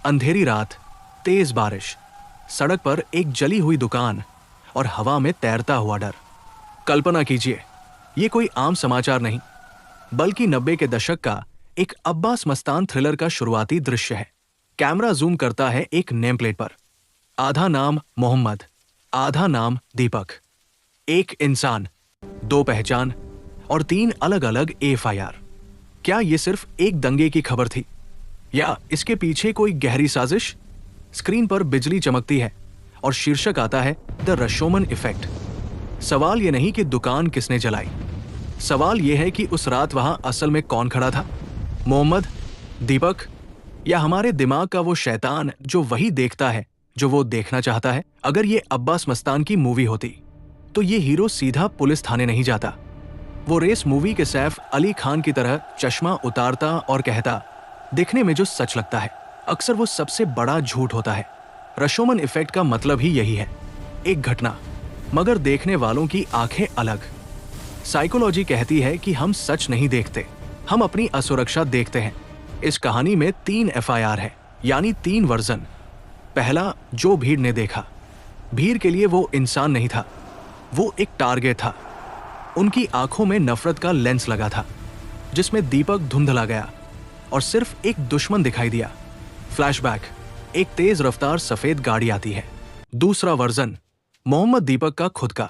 अंधेरी रात, तेज बारिश, सड़क पर एक जली हुई दुकान और हवा में तैरता हुआ डर। कल्पना कीजिए, ये कोई आम समाचार नहीं, बल्कि 90 के दशक का एक अब्बास मस्तान थ्रिलर का शुरुआती दृश्य है। कैमरा जूम करता है एक नेम प्लेट पर। आधा नाम मोहम्मद, आधा नाम दीपक। एक इंसान, दो पहचान और 3 अलग अलग एफआईआर। क्या ये सिर्फ एक दंगे की खबर थी या इसके पीछे कोई गहरी साजिश? स्क्रीन पर बिजली चमकती है और शीर्षक आता है द रशोमन इफेक्ट। सवाल ये नहीं कि दुकान किसने जलाई, सवाल यह है कि उस रात वहां असल में कौन खड़ा था? मोहम्मद, दीपक या हमारे दिमाग का वो शैतान जो वही देखता है जो वो देखना चाहता है? अगर ये अब्बास मस्तान की मूवी होती तो ये हीरो सीधा पुलिस थाने नहीं जाता। वो रेस मूवी के सैफ अली खान की तरह चश्मा उतारता और कहता, दिखने में जो सच लगता है अक्सर वो सबसे बड़ा झूठ होता है। रशोमन इफेक्ट का मतलब ही यही है, एक घटना मगर देखने वालों की आंखें अलग। साइकोलॉजी कहती है कि हम सच नहीं देखते, हम अपनी असुरक्षा देखते हैं। इस कहानी में 3 एफआईआर है, यानी 3 वर्जन। पहला, जो भीड़ ने देखा। भीड़ के लिए वो इंसान नहीं था, वो एक टारगेट था। उनकी आंखों में नफरत का लेंस लगा था जिसमें दीपक धुंधला गया और सिर्फ एक दुश्मन दिखाई दिया। फ्लैशबैक, एक तेज रफ्तार सफेद गाड़ी आती है। दूसरा वर्जन, मोहम्मद दीपक का खुद का।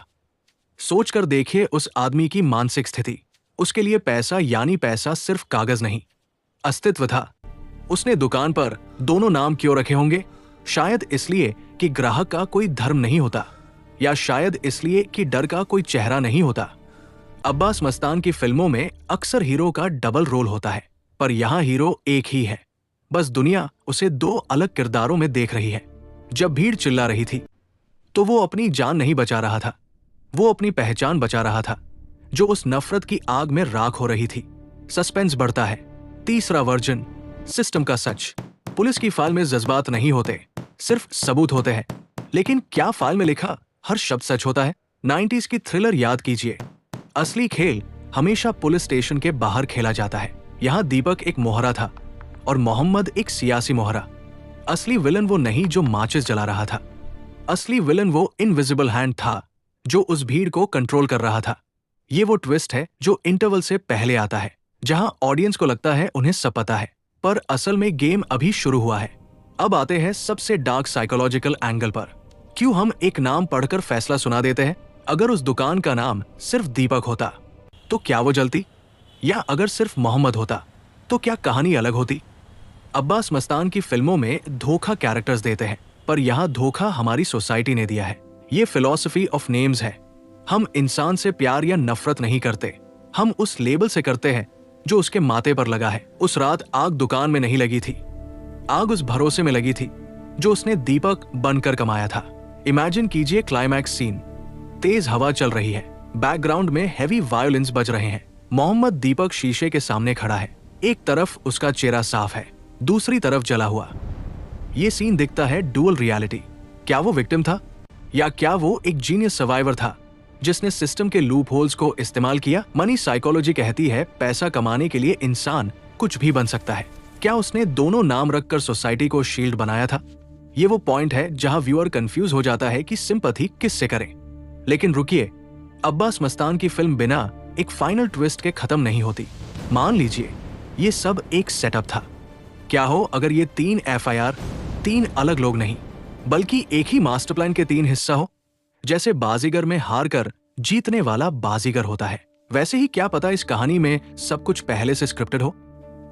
सोचकर देखिए उस आदमी की मानसिक स्थिति। उसके लिए पैसा यानी पैसा सिर्फ कागज नहीं, अस्तित्व था। उसने दुकान पर दोनों नाम क्यों रखे होंगे? शायद इसलिए कि ग्राहक का कोई धर्म नहीं होता, या शायद इसलिए कि डर का कोई चेहरा नहीं होता। अब्बास मस्तान की फिल्मों में अक्सर हीरो का डबल रोल होता है, पर यहां हीरो एक ही है, बस दुनिया उसे 2 अलग किरदारों में देख रही है। जब भीड़ चिल्ला रही थी तो वो अपनी जान नहीं बचा रहा था, वो अपनी पहचान बचा रहा था जो उस नफरत की आग में राख हो रही थी। सस्पेंस बढ़ता है। तीसरा वर्जन, सिस्टम का सच। पुलिस की फाइल में जज्बात नहीं होते, सिर्फ सबूत होते हैं। लेकिन क्या फाइल में लिखा हर शब्द सच होता है? 90s की थ्रिलर याद कीजिए। असली खेल हमेशा पुलिस स्टेशन के बाहर खेला जाता है। यहाँ दीपक एक मोहरा था और मोहम्मद एक सियासी मोहरा। असली विलन वो नहीं जो माचिस जला रहा था, असली विलन वो इनविजिबल हैंड था जो उस भीड़ को कंट्रोल कर रहा था। ये वो ट्विस्ट है जो इंटरवल से पहले आता है, जहां ऑडियंस को लगता है उन्हें सब पता है, पर असल में गेम अभी शुरू हुआ है। अब आते हैं सबसे डार्क साइकोलॉजिकल एंगल पर। क्यों हम एक नाम पढ़कर फैसला सुना देते हैं? अगर उस दुकान का नाम सिर्फ दीपक होता तो क्या वो जलती? या अगर सिर्फ मोहम्मद होता तो क्या कहानी अलग होती? अब्बास मस्तान की फिल्मों में धोखा कैरेक्टर्स देते हैं, पर यहाँ धोखा हमारी सोसाइटी ने दिया है। ये फिलॉसफी ऑफ नेम्स है। हम इंसान से प्यार या नफरत नहीं करते, हम उस लेबल से करते हैं जो उसके माथे पर लगा है। उस रात आग दुकान में नहीं लगी थी, आग उस भरोसे में लगी थी जो उसने दीपक बनकर कमाया था। इमेजिन कीजिए क्लाइमैक्स सीन। तेज हवा चल रही है, बैकग्राउंड में हैवी वायोलिन्स बज रहे हैं। मोहम्मद दीपक शीशे के सामने खड़ा है। एक तरफ उसका चेहरा साफ है, दूसरी तरफ जला हुआ। ये सीन दिखता है डुअल रियलिटी। क्या वो विक्टिम था या क्या वो एक जीनियस सर्वाइवर था जिसने सिस्टम के लूप होल्स को इस्तेमाल किया? मनी साइकोलॉजी कहती है पैसा कमाने के लिए इंसान कुछ भी बन सकता है। क्या उसने दोनों नाम रखकर सोसाइटी को शील्ड बनाया था? ये वो पॉइंट है जहां व्यूअर कंफ्यूज हो जाता है कि सिंपैथी किससे करें। लेकिन रुकिए, अब्बास मस्तान की फिल्म बिना एक फाइनल ट्विस्ट के खत्म नहीं होती। मान लीजिए ये सब एक सेटअप था। क्या हो अगर ये 3 एफआईआर 3 अलग लोग नहीं, बल्कि एक ही मास्टर प्लान के 3 हिस्सा हो? जैसे बाजीगर में हार कर जीतने वाला बाजीगर होता है, वैसे ही क्या पता इस कहानी में सब कुछ पहले से स्क्रिप्टेड हो।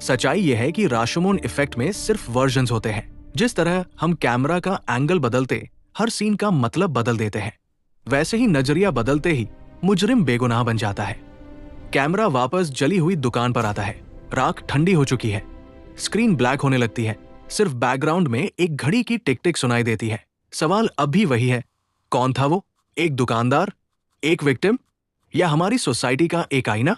सच्चाई यह है कि राशोमोन इफेक्ट में सिर्फ वर्जन्स होते हैं। जिस तरह हम कैमरा का एंगल बदलते हर सीन का मतलब बदल देते हैं, वैसे ही नजरिया बदलते ही मुजरिम बेगुनाह बन जाता है। कैमरा वापस जली हुई दुकान पर आता है। राख ठंडी हो चुकी है, स्क्रीन ब्लैक होने लगती है। सिर्फ बैकग्राउंड में एक घड़ी की टिक टिक सुनाई देती है। सवाल अब भी वही है, कौन था वो? एक दुकानदार, एक विक्टिम, या हमारी सोसाइटी का एक आईना?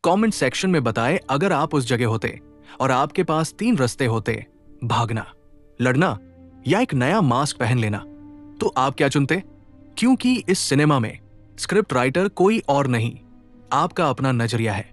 कमेंट सेक्शन में बताएं अगर आप उस जगह होते और आपके पास 3 रास्ते होते, भागना, लड़ना या एक नया मास्क पहन लेना, तो आप क्या चुनते? क्योंकि इस सिनेमा में स्क्रिप्ट राइटर कोई और नहीं, आपका अपना नजरिया है।